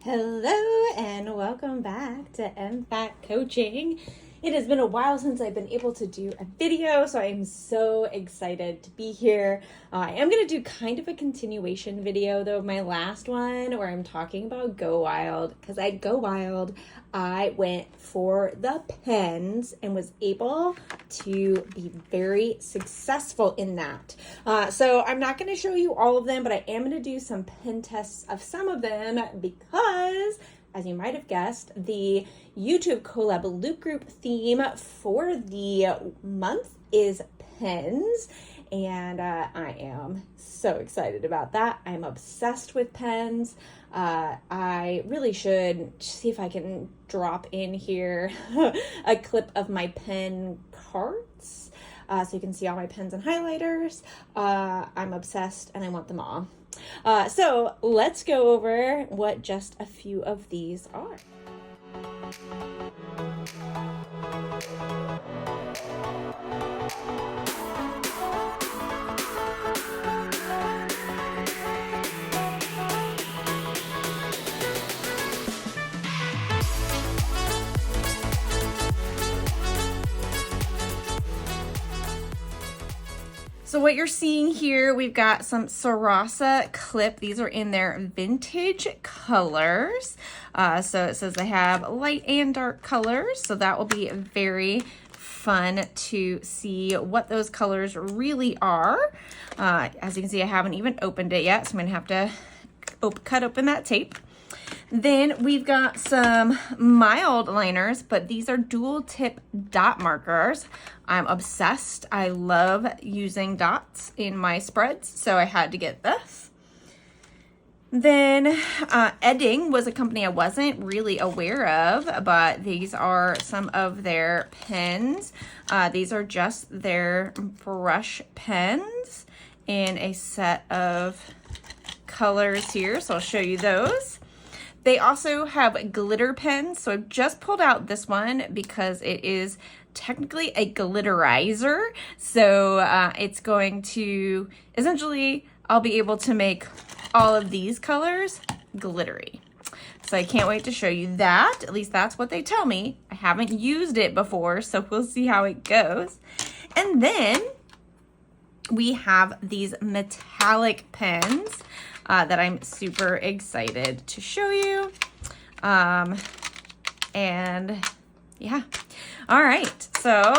Hello and welcome back to MFAT Coaching. It has been a while since I've been able to do a video, so I'm so excited to be here. I am going to do kind of a continuation video though of my last one where I'm talking about Go Wild, because at Go Wild I went for the pens and was able to be very successful in that. So I'm not going to show you all of them, but I am going to do some pen tests of some of them because, as you might have guessed, the YouTube collab loop group theme for the month is pens, and I am so excited about that. I'm obsessed with pens. I really should see if I can drop in here a clip of my pen cards so you can see all my pens and highlighters. I'm obsessed and I want them all. So let's go over what just a few of these are. So what you're seeing here, we've got some Sarasa Clip. These are in their vintage colors. So it says they have light and dark colors. So that will be very fun to see what those colors really are. As you can see, I haven't even opened it yet, so I'm gonna have to cut open that tape. Then we've got some mild liners, but these are dual tip dot markers. I'm obsessed. I love using dots in my spreads, so I had to get this. Then Edding was a company I wasn't really aware of, but these are some of their pens. These are just their brush pens in a set of colors here, so I'll show you those. They also have glitter pens, so I've just pulled out this one because it is technically a glitterizer. So it's going to, essentially, I'll be able to make all of these colors glittery. So I can't wait to show you that. At least that's what they tell me. I haven't used it before, so we'll see how it goes. And then we have these metallic pens that I'm super excited to show you. And yeah. All right. So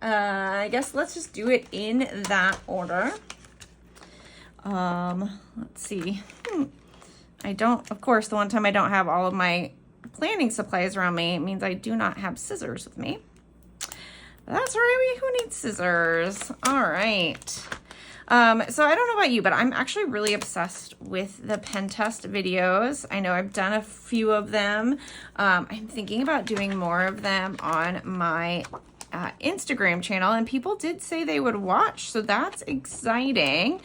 I guess let's just do it in that order. Let's see. I don't, of course, the one time I don't have all of my planning supplies around me, it means I do not have scissors with me. That's right, who needs scissors? All right. So I don't know about you, but I'm actually really obsessed with the pen test videos. I know I've done a few of them. I'm thinking about doing more of them on my Instagram channel, and people did say they would watch, so that's exciting.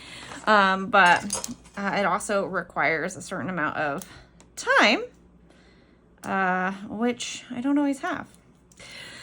But it also requires a certain amount of time, which I don't always have.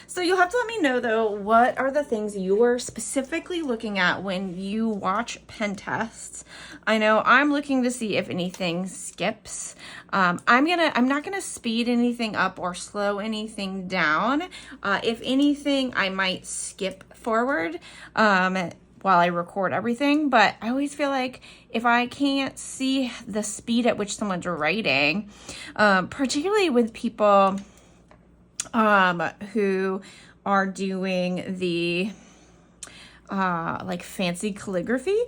So you'll have to let me know though, what are the things you're specifically looking at when you watch pen tests? I know I'm looking to see if anything skips. I'm not gonna speed anything up or slow anything down. If anything, I might skip forward while I record everything, but I always feel like if I can't see the speed at which someone's writing, particularly with people who are doing the like fancy calligraphy.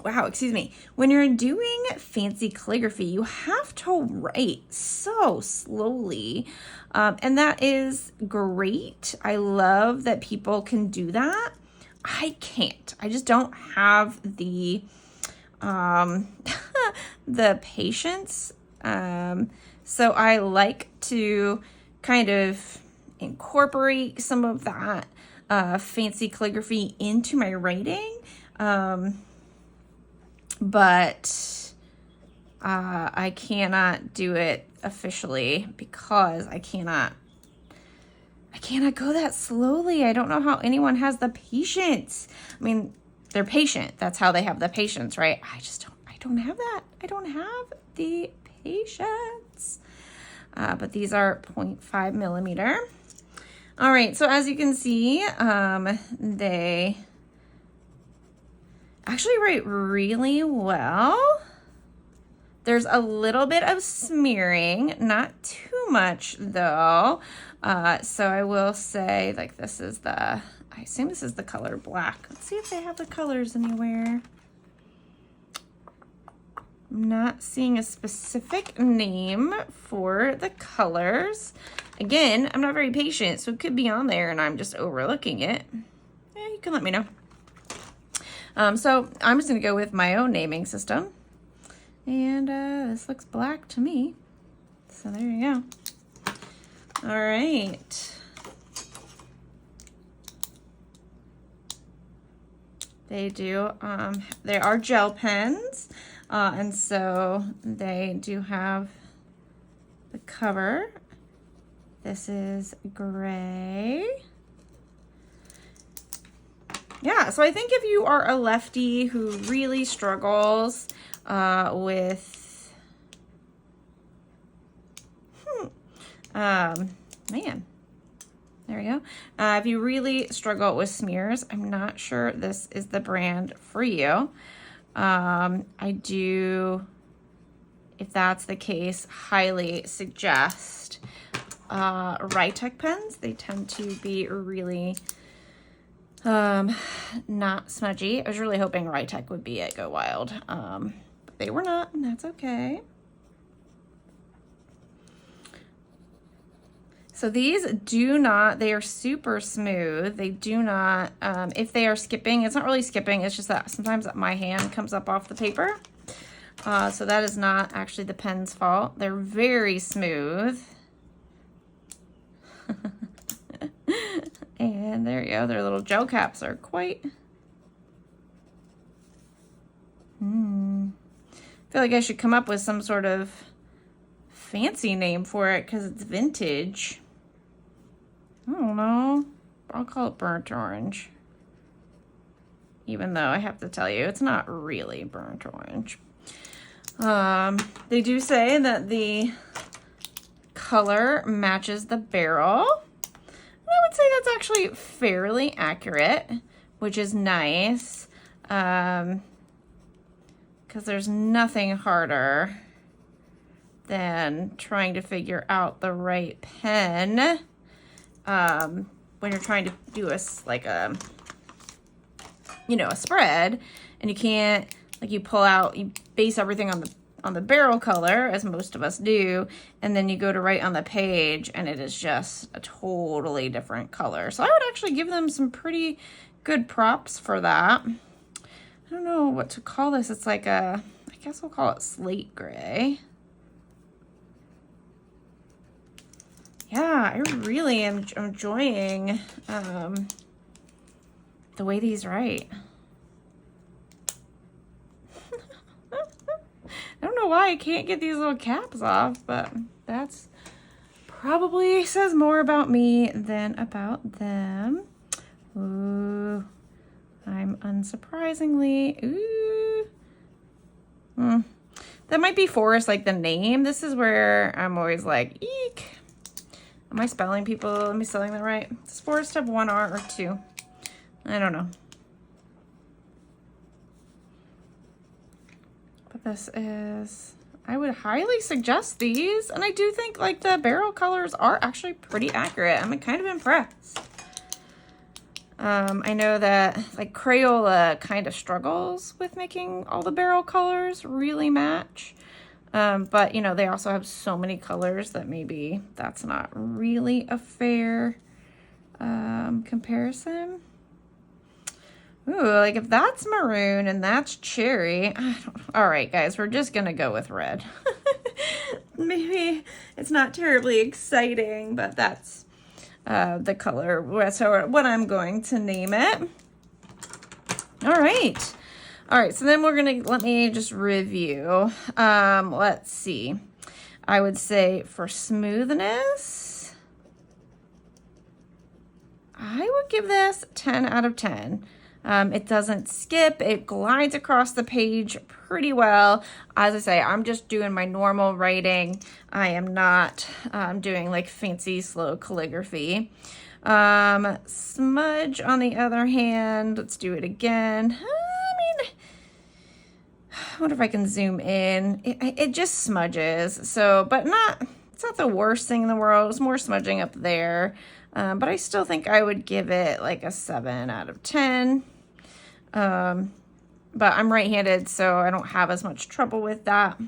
Wow, excuse me. When you're doing fancy calligraphy, you have to write so slowly, and that is great. I love that people can do that. I can't. I just don't have the the patience. So I like to kind of incorporate some of that fancy calligraphy into my writing. But I cannot do it officially because I cannot go that slowly. I don't know how anyone has the patience. I mean, they're patient. That's how they have the patience, right? I don't have that. I don't have the patience. But these are 0.5 millimeter. All right, so as you can see, they actually write really well. There's a little bit of smearing, not too much though. So I will say, like, this is I assume this is the color black. Let's see if they have the colors anywhere. I'm not seeing a specific name for the colors. Again, I'm not very patient, so it could be on there and I'm just overlooking it. Yeah, you can let me know. So I'm just gonna go with my own naming system. And this looks black to me. So there you go. All right. They do, they are gel pens. And so they do have the cover. This is gray. Yeah, so I think if you are a lefty who really struggles with, man, there we go. If you really struggle with smears, I'm not sure this is the brand for you. I do, if that's the case, highly suggest Rytec pens. They tend to be really not smudgy. I was really hoping Rytec would be at Go Wild, but they were not, and that's okay. So these do not, they are super smooth. They do not, if they are skipping, it's not really skipping, it's just that sometimes my hand comes up off the paper. So that is not actually the pen's fault. They're very smooth. And there you go, their little gel caps are quite, I feel like I should come up with some sort of fancy name for it because it's vintage. I don't know. I'll call it burnt orange. Even though I have to tell you, it's not really burnt orange. They do say that the color matches the barrel. And I would say that's actually fairly accurate, which is nice. Because there's nothing harder than trying to figure out the right pen when you're trying to do a spread, and you can't, like, you pull out, you base everything on the barrel color, as most of us do, and then you go to write on the page and it is just a totally different color. So I would actually give them some pretty good props for that. I don't know what to call this. It's like I guess we'll call it slate gray. Yeah, I really am enjoying the way these write. I don't know why I can't get these little caps off, but that's probably says more about me than about them. Ooh, I'm unsurprisingly, that might be Forest, like the name. This is where I'm always like, eek. Am I spelling people? Am I spelling that right? Does Forest have one R or two? I don't know. But this is, I would highly suggest these. And I do think, like, the barrel colors are actually pretty accurate. I'm kind of impressed. I know that, like, Crayola kind of struggles with making all the barrel colors really match. But, you know, they also have so many colors that maybe that's not really a fair comparison. Ooh, like if that's maroon and that's cherry, all right, guys, we're just gonna go with red. Maybe it's not terribly exciting, but that's the color, so what I'm going to name it. All right. All right, so then let me just review. Let's see. I would say for smoothness, I would give this 10 out of 10. It doesn't skip, it glides across the page pretty well. As I say, I'm just doing my normal writing. I am not doing like fancy slow calligraphy. Smudge on the other hand, let's do it again. I wonder if I can zoom in. It just smudges, so, but it's not the worst thing in the world. It's more smudging up there, but I still think I would give it like a 7 out of 10. But I'm right-handed, so I don't have as much trouble with that.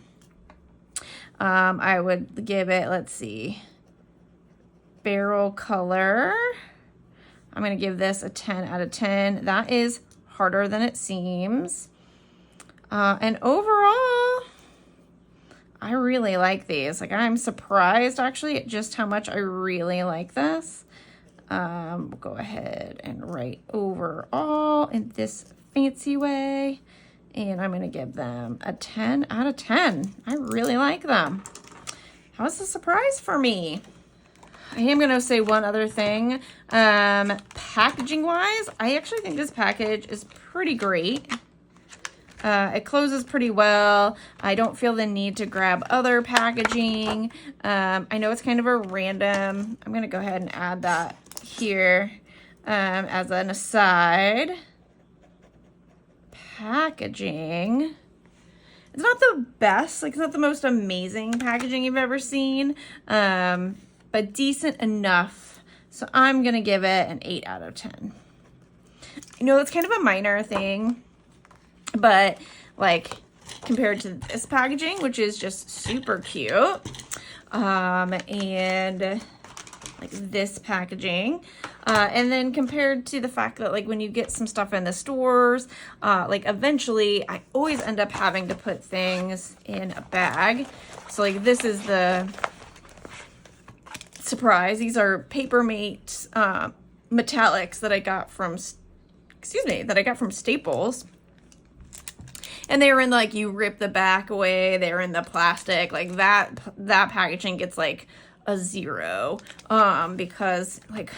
I would give it, let's see, barrel color. I'm going to give this a 10 out of 10. That is harder than it seems. And overall, I really like these. Like, I'm surprised actually at just how much I really like this. We'll go ahead and write overall in this fancy way. And I'm going to give them a 10 out of 10. I really like them. That was a surprise for me. I am going to say one other thing. Packaging wise, I actually think this package is pretty great. It closes pretty well. I don't feel the need to grab other packaging. I know it's kind of a random. I'm going to go ahead and add that here as an aside. Packaging. It's not the best. Like, it's not the most amazing packaging you've ever seen, but decent enough. So I'm going to give it an 8 out of 10. You know, it's kind of a minor thing, but like compared to this packaging, which is just super cute, and like this packaging, and then compared to the fact that like when you get some stuff in the stores, like eventually I always end up having to put things in a bag. So like this is the surprise. These are Papermate metallics that I got from Staples. And they were in like, you rip the back away, they're in the plastic, like that packaging gets like a 0, because like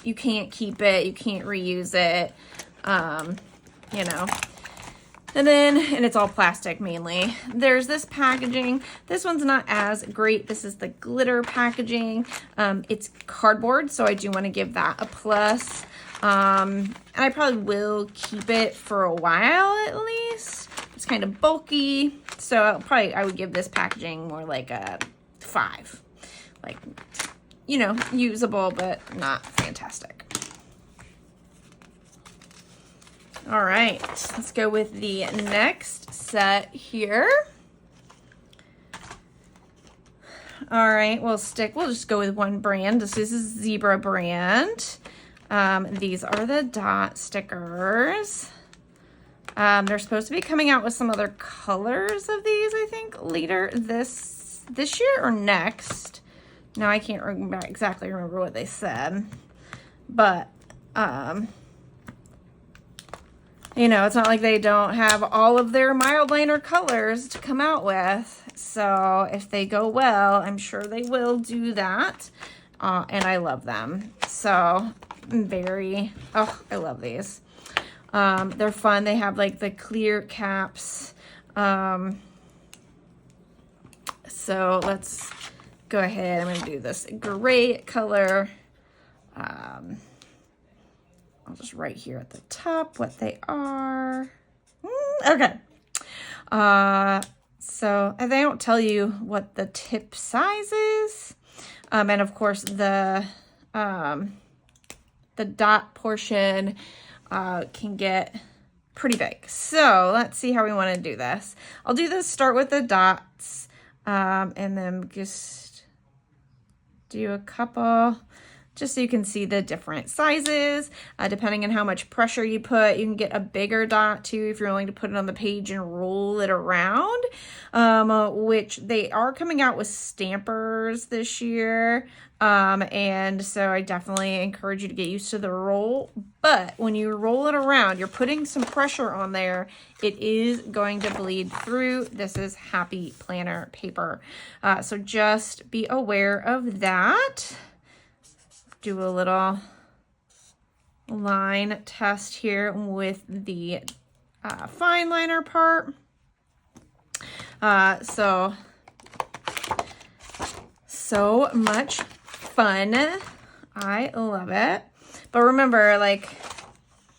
you can't keep it, you can't reuse it, you know. And it's all plastic mainly. There's this packaging. This one's not as great. This is the glitter packaging. It's cardboard, so I do want to give that a plus. And I probably will keep it for a while at least. It's kind of bulky, so I would give this packaging more like a 5. Like, you know, usable, but not fantastic. All right, let's go with the next set here. All right, we'll just go with one brand. This is Zebra brand. These are the dot stickers. They're supposed to be coming out with some other colors of these, I think, later this year or next. Now I can't exactly remember what they said, but you know, it's not like they don't have all of their mild liner colors to come out with. So if they go well, I'm sure they will do that. And I love them. So I love these. They're fun. They have like the clear caps. So let's go ahead. I'm going to do this gray color. I'll just write here at the top what they are. Okay. So they don't tell you what the tip size is. And of course the dot portion can get pretty big. So let's see how we want to do this. I'll do this, start with the dots, and then just do a couple, just so you can see the different sizes. Depending on how much pressure you put, you can get a bigger dot too if you're willing to put it on the page and roll it around, which they are coming out with stampers this year. And so I definitely encourage you to get used to the roll, but when you roll it around, you're putting some pressure on there. It is going to bleed through. This is Happy Planner paper. So just be aware of that. Do a little line test here with the fine liner part. So much fun. I love it. But remember, like,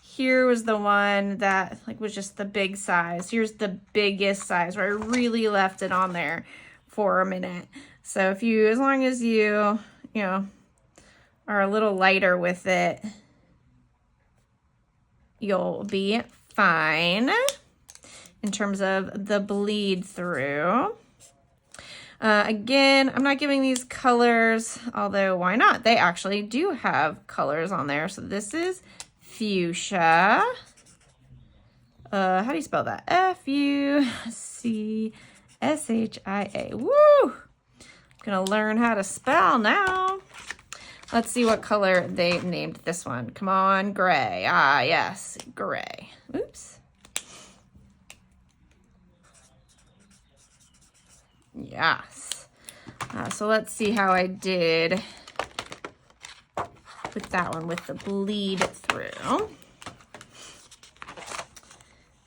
here was the one that like was just the big size. Here's the biggest size where I really left it on there for a minute. So if you, as long as you know, are a little lighter with it, you'll be fine in terms of the bleed through. Again, I'm not giving these colors, although why not? They actually do have colors on there. So this is fuchsia. How do you spell that? F-U-C-S-H-I-A. Woo! I'm gonna learn how to spell now. Let's see what color they named this one. Come on, gray. Ah, yes, gray. Oops. Yes. So let's see how I did with that one with the bleed through.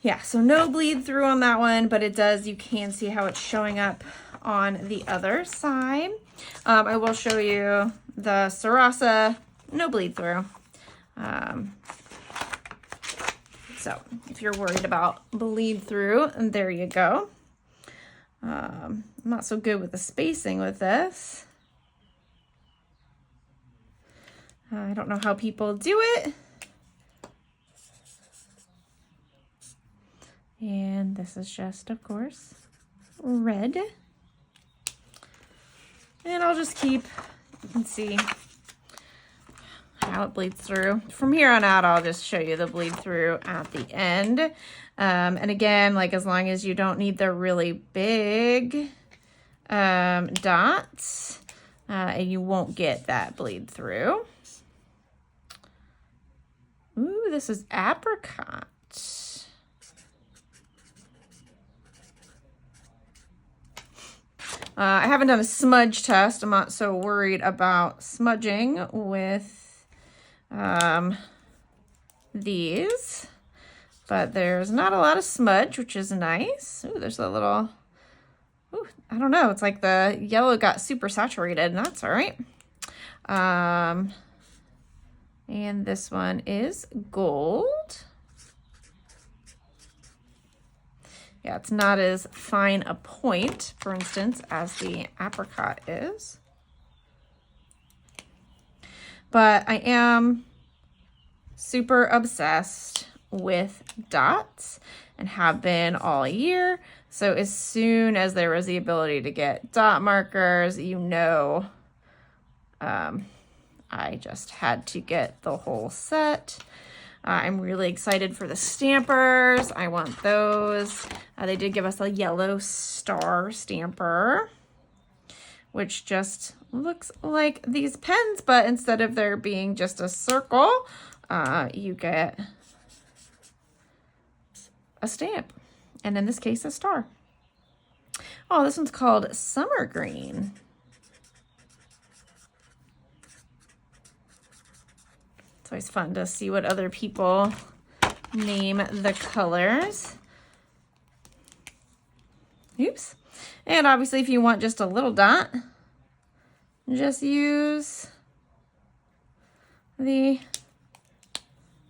Yeah, so no bleed through on that one, but it does, you can see how it's showing up on the other side. I will show you the Sarasa, no bleed through. So if you're worried about bleed through, there you go. I'm not so good with the spacing with this. I don't know how people do it. And this is just, of course, red. And I'll just keep, you can see how it bleeds through. From here on out, I'll just show you the bleed through at the end. And again, like as long as you don't need the really big dots, you won't get that bleed through. Ooh, this is apricot. I haven't done a smudge test. I'm not so worried about smudging with these, but there's not a lot of smudge, which is nice. Ooh, there's a little, ooh, I don't know. It's like the yellow got super saturated, and that's all right. And this one is gold. Yeah, it's not as fine a point, for instance, as the apricot is. But I am super obsessed with dots and have been all year. So as soon as there was the ability to get dot markers, you know, I just had to get the whole set. I'm really excited for the stampers. I want those. They did give us a yellow star stamper, which just looks like these pens, but instead of there being just a circle, you get a stamp, and in this case, a star. Oh, this one's called Summer Green. It's always fun to see what other people name the colors. Oops. And obviously, if you want just a little dot, just use the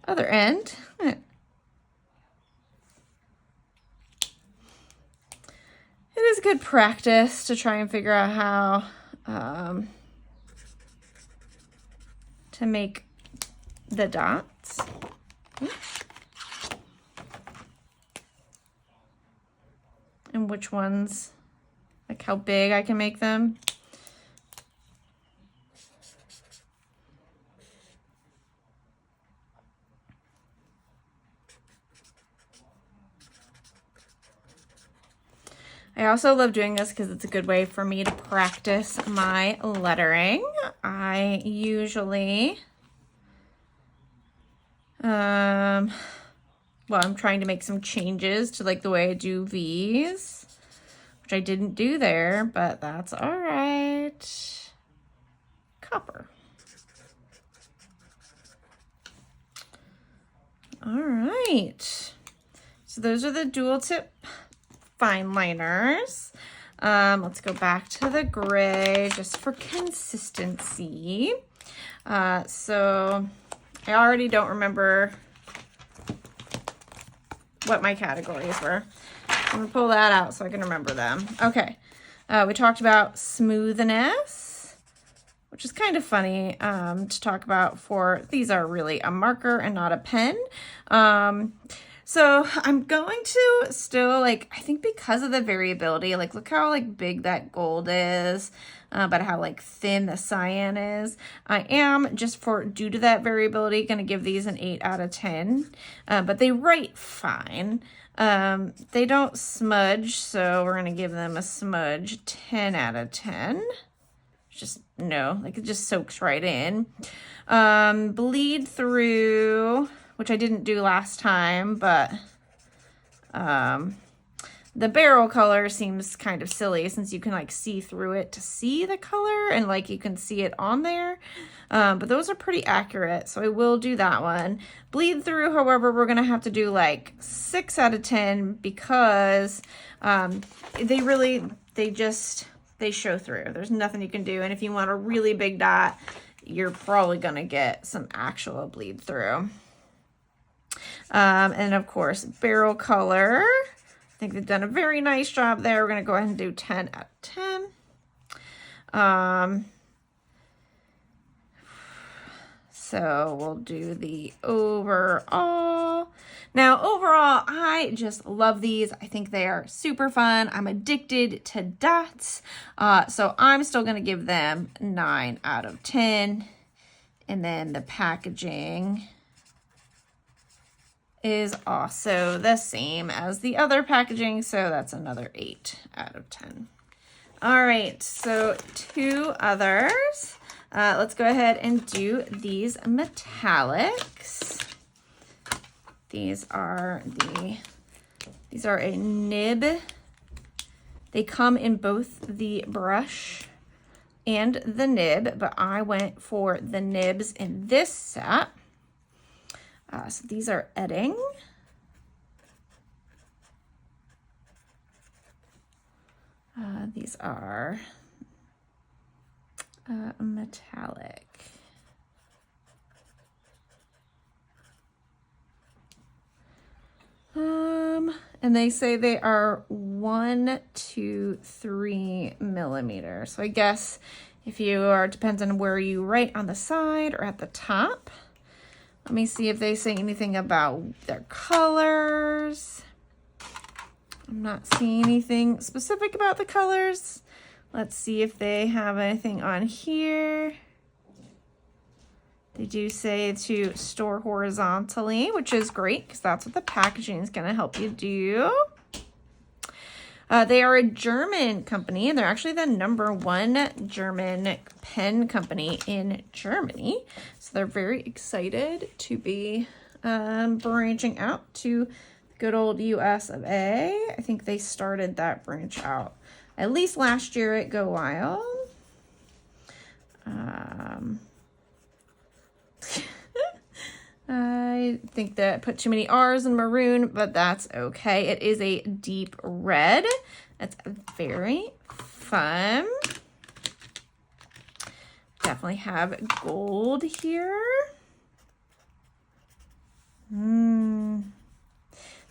other end. It is good practice to try and figure out how to make the dots. And which ones, like how big I can make them. I also love doing this because it's a good way for me to practice my lettering. I usually, well, I'm trying to make some changes to like the way I do V's, which I didn't do there, but that's all right. Copper. All right. So those are the dual tip fine liners. Let's go back to the gray just for consistency. So I already don't remember what my categories were. I'm gonna pull that out so I can remember them. Okay, we talked about smoothness, which is kind of funny to talk about for, these are really a marker and not a pen. So I'm going to still, like, I think because of the variability, like look how like big that gold is, but how like thin the cyan is. I am, just for due to that variability, going to give these an 8 out of 10, but they write fine. They don't smudge, so we're going to give them a smudge 10 out of 10. Just, no, like it just soaks right in. Bleed through, which I didn't do last time, but the barrel color seems kind of silly since you can like see through it to see the color and like you can see it on there. But those are pretty accurate, so I will do that one. Bleed through, however, we're gonna have to do like 6 out of 10 because they show through. There's nothing you can do. And if you want a really big dot, you're probably gonna get some actual bleed through. And of course, barrel color. I think they've done a very nice job there. We're going to go ahead and do 10 out of 10. So we'll do the overall. Now, overall, I just love these. I think they are super fun. I'm addicted to dots. So I'm still going to give them 9 out of 10. And then the packaging is also the same as the other packaging, so that's another 8 out of 10. All right, so 2 others. Let's go ahead and do these metallics. These are a nib. They come in both the brush and the nib, but I went for the nibs in this set. So these are Edding. These are metallic. And they say they are 1 to 3 millimeters. So I guess if you are, depends on where you write on the side or at the top. Let me see if they say anything about their colors. I'm not seeing anything specific about the colors. Let's see if they have anything on here. They do say to store horizontally, which is great because that's what the packaging is going to help you do. They are a German company, and they're actually the #1 German pen company in Germany. So they're very excited to be branching out to the good old US of A. I think they started that branch out at least last year at Go Wild. I think that I put too many R's in maroon, but that's okay. It is a deep red. That's very fun. Definitely have gold here.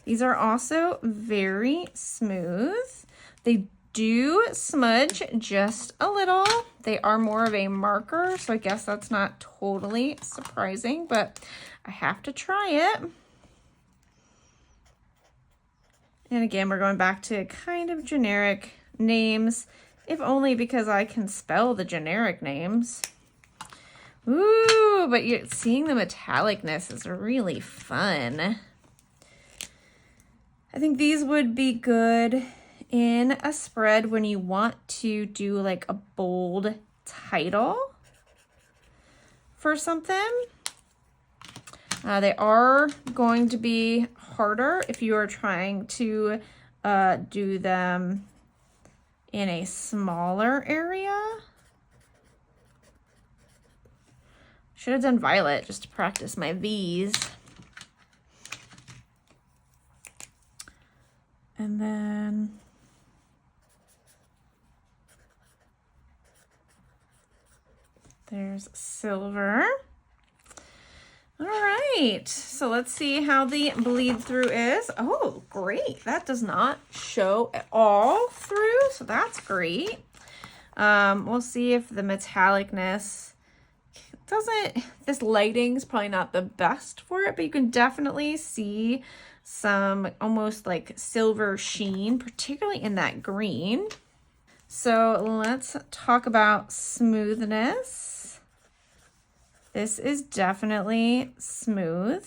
These are also very smooth. They do smudge just a little. They are more of a marker, so I guess that's not totally surprising, but I have to try it. And again, we're going back to kind of generic names, if only because I can spell the generic names. Ooh, but you're seeing the metallicness is really fun. I think these would be good in a spread when you want to do like a bold title for something. They are going to be harder if you are trying to do them in a smaller area. Should have done violet just to practice my V's. And then There's silver. All right, so let's see how the bleed through is. Oh, great. That does not show at all through, so that's great. We'll see if the metallicness doesn't, this lighting's probably not the best for it, but you can definitely see some almost like silver sheen, particularly in that green. So let's talk about smoothness. This is definitely smooth.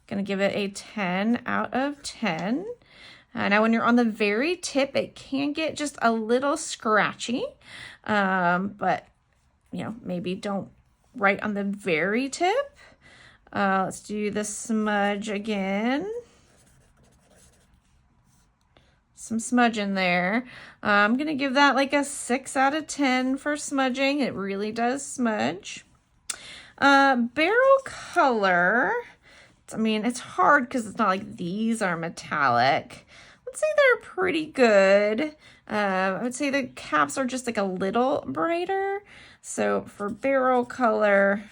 Gonna give it a 10 out of 10. Now when you're on the very tip, it can get just a little scratchy, but you know, maybe don't right on the very tip. Let's do the smudge again. Some smudge in there. I'm gonna give that like a 6 out of 10 for smudging. It really does smudge. Barrel color, I mean, it's hard because it's not like these are metallic. Let's say they're pretty good. I would say the caps are just like a little brighter. So for barrel color,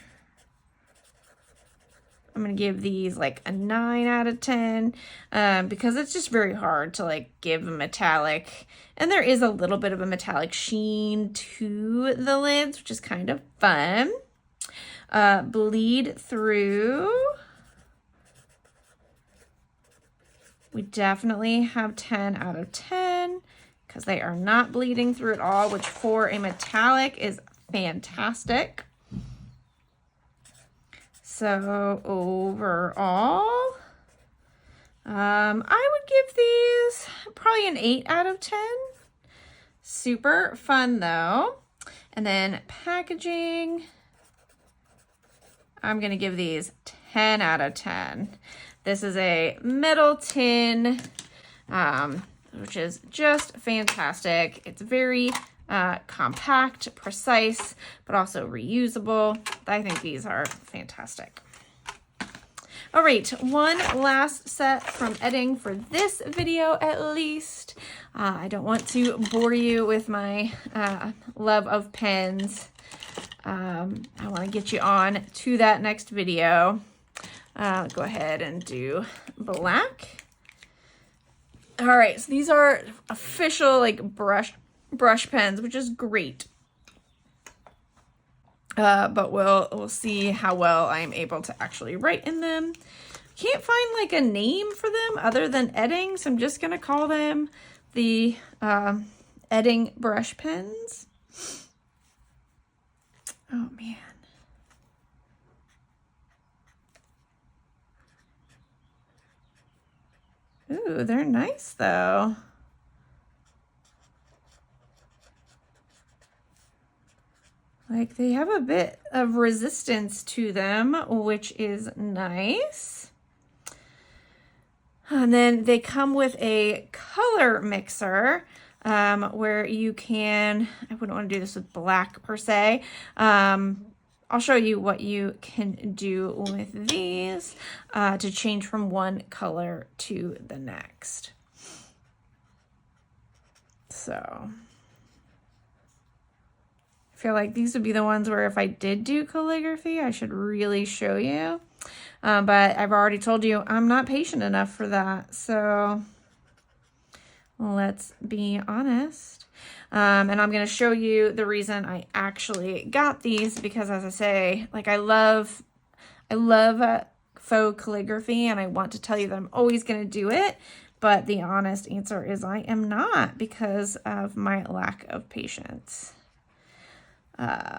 I'm going to give these like a 9 out of 10 because it's just very hard to like give a metallic. And there is a little bit of a metallic sheen to the lids, which is kind of fun. Bleed through. We definitely have 10 out of 10 because they are not bleeding through at all, which for a metallic is fantastic. So overall, I would give these probably an 8 out of 10. Super fun though. And then packaging, I'm gonna give these 10 out of 10. This is a metal tin, which is just fantastic. It's very compact, precise, but also reusable. I think these are fantastic. All right, one last set from Edding for this video at least. I don't want to bore you with my love of pens. I want to get you on to that next video. Go ahead and do black. All right, so these are official like brush pens, which is great. But we'll see how well I'm able to actually write in them. Can't find like a name for them other than Edding, so I'm just gonna call them the Edding brush pens. Oh man. Ooh, they're nice though. Like they have a bit of resistance to them, which is nice. And then they come with a color mixer where you can, I wouldn't want to do this with black per se. I'll show you what you can do with these to change from one color to the next. So I feel like these would be the ones where if I did do calligraphy, I should really show you. But I've already told you I'm not patient enough for that. So let's be honest. And I'm going to show you the reason I actually got these because, as I say, like I love faux calligraphy and I want to tell you that I'm always going to do it. But the honest answer is I am not because of my lack of patience. But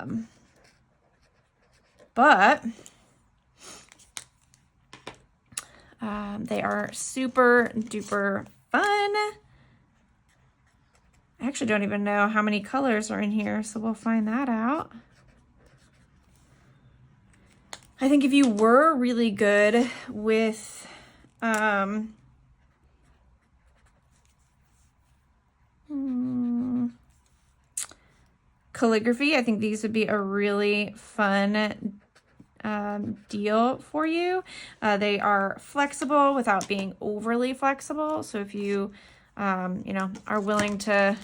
they are super duper fun. I actually don't even know how many colors are in here, so we'll find that out. I think if you were really good with calligraphy, I think these would be a really fun deal for you. They are flexible without being overly flexible. So if you you know, are willing to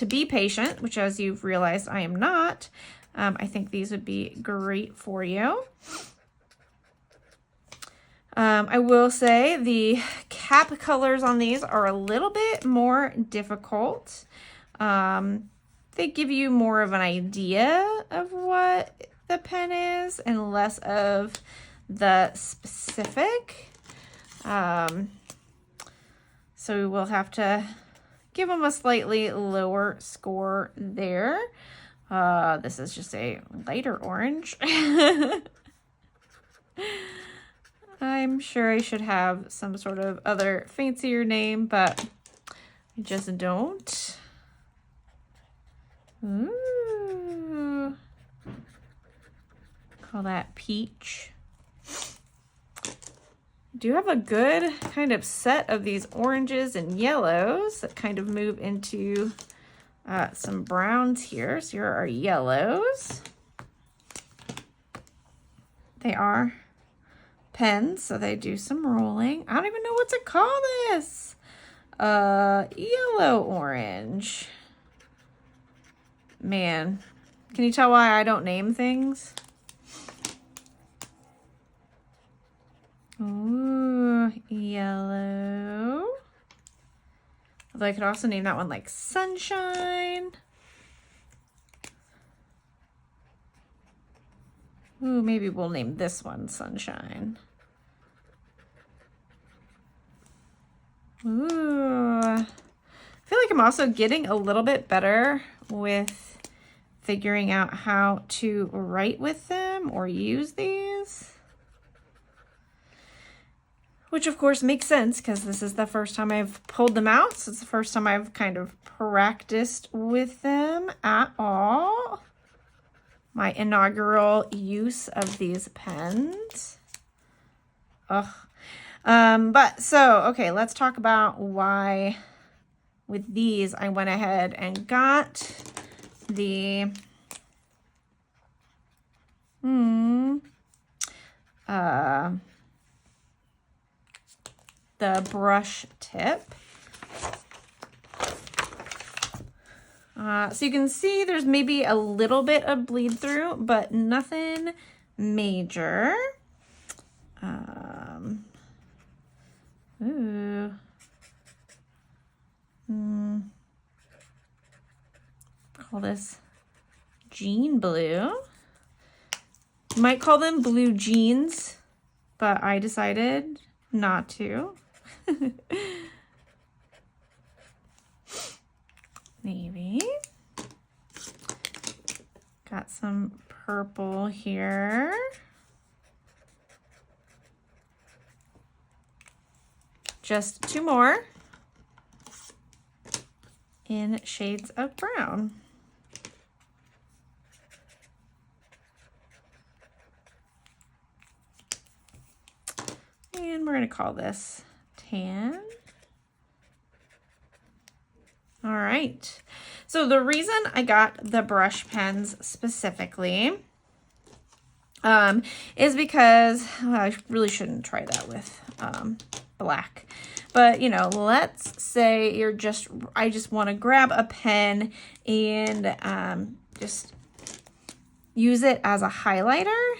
be patient, which as you've realized, I am not. I think these would be great for you. I will say the cap colors on these are a little bit more difficult. They give you more of an idea of what the pen is and less of the specific. So we will have to give them a slightly lower score there. This is just a lighter orange. I'm sure I should have some sort of other fancier name, but I just don't. Ooh. Call that peach. Do have a good kind of set of these oranges and yellows that kind of move into some browns here. So here are yellows. They are pens, so they do some rolling. I don't even know what to call this. Yellow orange. Man, can you tell why I don't name things? Ooh, yellow. Although I could also name that one like sunshine. Ooh, maybe we'll name this one sunshine. Ooh. I feel like I'm also getting a little bit better with figuring out how to write with them or use these. Which of course makes sense because this is the first time I've pulled them out. So it's the first time I've kind of practiced with them at all. My inaugural use of these pens. Ugh. But so, okay, let's talk about why with these I went ahead and got the brush tip. So you can see there's maybe a little bit of bleed through, but nothing major. Call this jean blue. You might call them blue jeans, but I decided not to. Maybe. Got some purple here. Just two more in shades of brown. And we're going to call this tan. All right. So the reason I got the brush pens specifically is because I really shouldn't try that with black. But, you know, let's say I just want to grab a pen and just use it as a highlighter.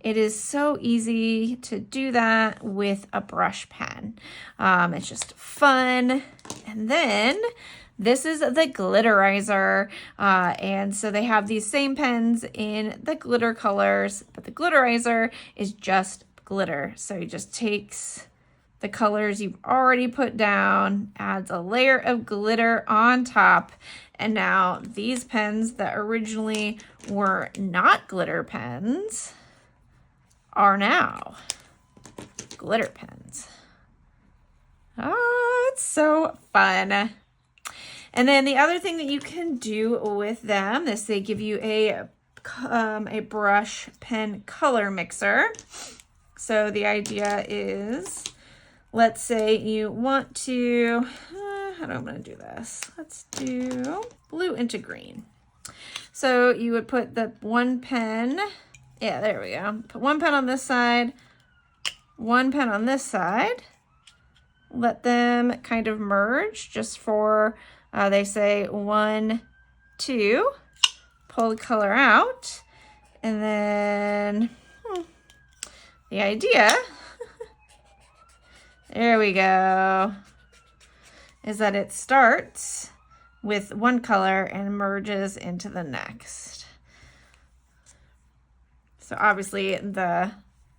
It is so easy to do that with a brush pen. It's just fun. And then this is the glitterizer. And so they have these same pens in the glitter colors, but the glitterizer is just glitter. So it just takes the colors you've already put down, adds a layer of glitter on top. And now these pens that originally were not glitter pens are now glitter pens. Oh, it's so fun. And then the other thing that you can do with them is they give you a brush pen color mixer. So the idea is, let's say you want to, how do I want to do this? Let's do blue into green. So you would put the one pen, yeah, there we go. Put one pen on this side, one pen on this side, let them kind of merge just for, they say 1, 2, pull the color out, and then the idea, there we go, is that it starts with one color and merges into the next. So obviously the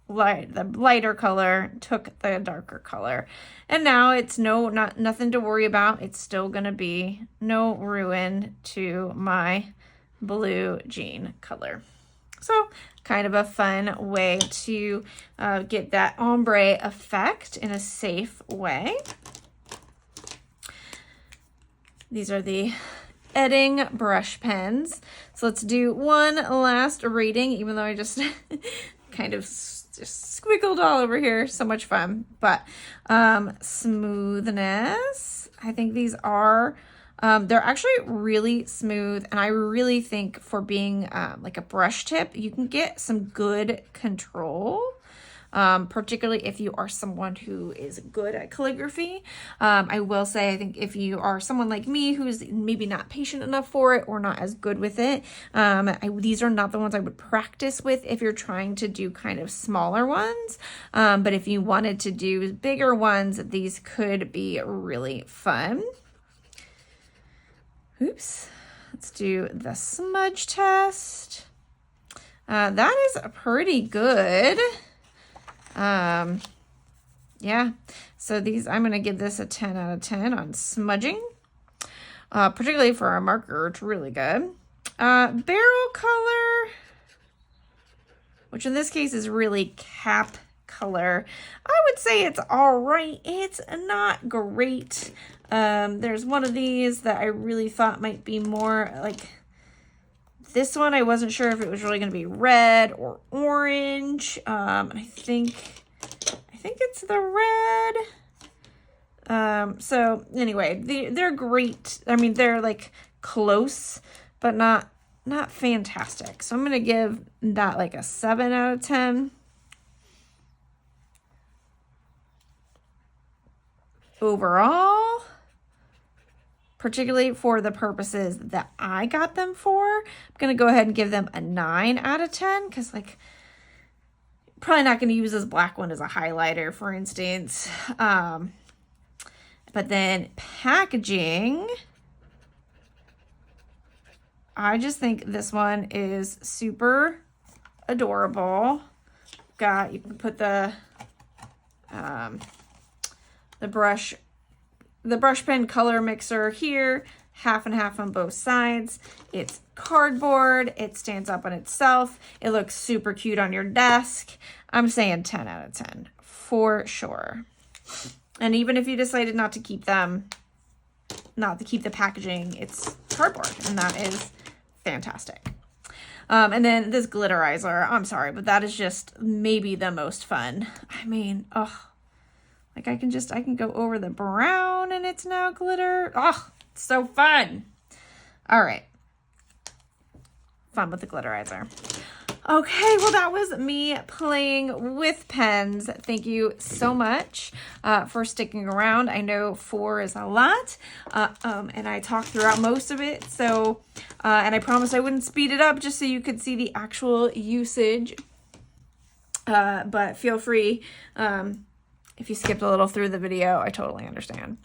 lighter color took the darker color, and now it's nothing to worry about. It's still gonna be no ruin to my blue jean color. So kind of a fun way to get that ombre effect in a safe way. These are the Edding brush pens. So let's do one last rating, even though I just kind of just squiggled all over here. So much fun. But smoothness, I think these are, they're actually really smooth. And I really think for being like a brush tip, you can get some good control. Particularly if you are someone who is good at calligraphy. I will say, I think if you are someone like me who's maybe not patient enough for it or not as good with it, these are not the ones I would practice with if you're trying to do kind of smaller ones. But if you wanted to do bigger ones, these could be really fun. Oops. Let's do the smudge test. That is pretty good. Yeah, so these, I'm going to give this a 10 out of 10 on smudging, particularly for a marker. It's really good. Barrel color, which in this case is really cap color. I would say it's all right. It's not great. There's one of these that I really thought might be more like this one. I wasn't sure if it was really going to be red or orange. I think it's the red. So anyway, they're great. I mean, they're like close, but not fantastic. So I'm going to give that like a 7 out of 10. Overall, particularly for the purposes that I got them for, I'm going to go ahead and give them a 9 out of 10 because, like, probably not going to use this black one as a highlighter, for instance. But then packaging, I just think this one is super adorable. You can put the brush pen color mixer here, half and half on both sides. It's cardboard. It stands up on itself. It looks super cute on your desk. I'm saying 10 out of 10 for sure. And even if you decided not to keep the packaging, it's cardboard, and that is fantastic. And then this glitterizer, I'm sorry, but that is just maybe the most fun. I mean, like I can go over the brown and it's now glitter. Oh, it's so fun. All right. Fun with the glitterizer. Okay, well, that was me playing with pens. Thank you so much for sticking around. I know 4 is a lot, and I talked throughout most of it. So, and I promised I wouldn't speed it up just so you could see the actual usage. But feel free, if you skipped a little through the video, I totally understand.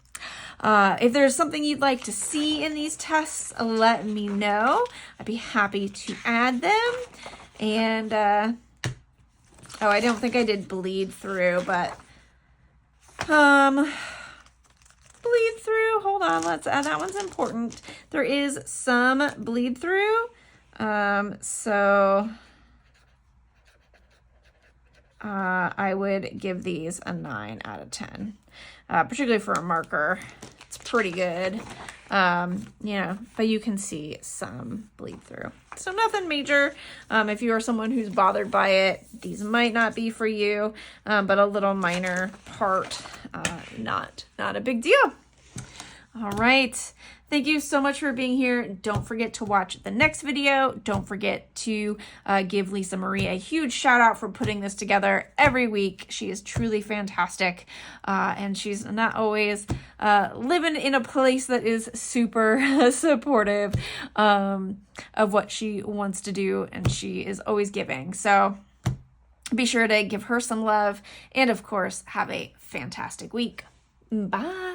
If there's something you'd like to see in these tests, let me know. I'd be happy to add them. And, I don't think I did bleed through, but, bleed through, hold on, let's add, that one's important. There is some bleed through, so, I would give these a 9 out of 10, particularly for a marker. It's pretty good, but you can see some bleed through. So nothing major. If you are someone who's bothered by it, these might not be for you, but a little minor part, not a big deal. All right. Thank you so much for being here. Don't forget to watch the next video. Don't forget to give Lisa Marie a huge shout out for putting this together every week. She is truly fantastic. And she's not always living in a place that is super supportive of what she wants to do. And she is always giving. So be sure to give her some love. And of course, have a fantastic week. Bye.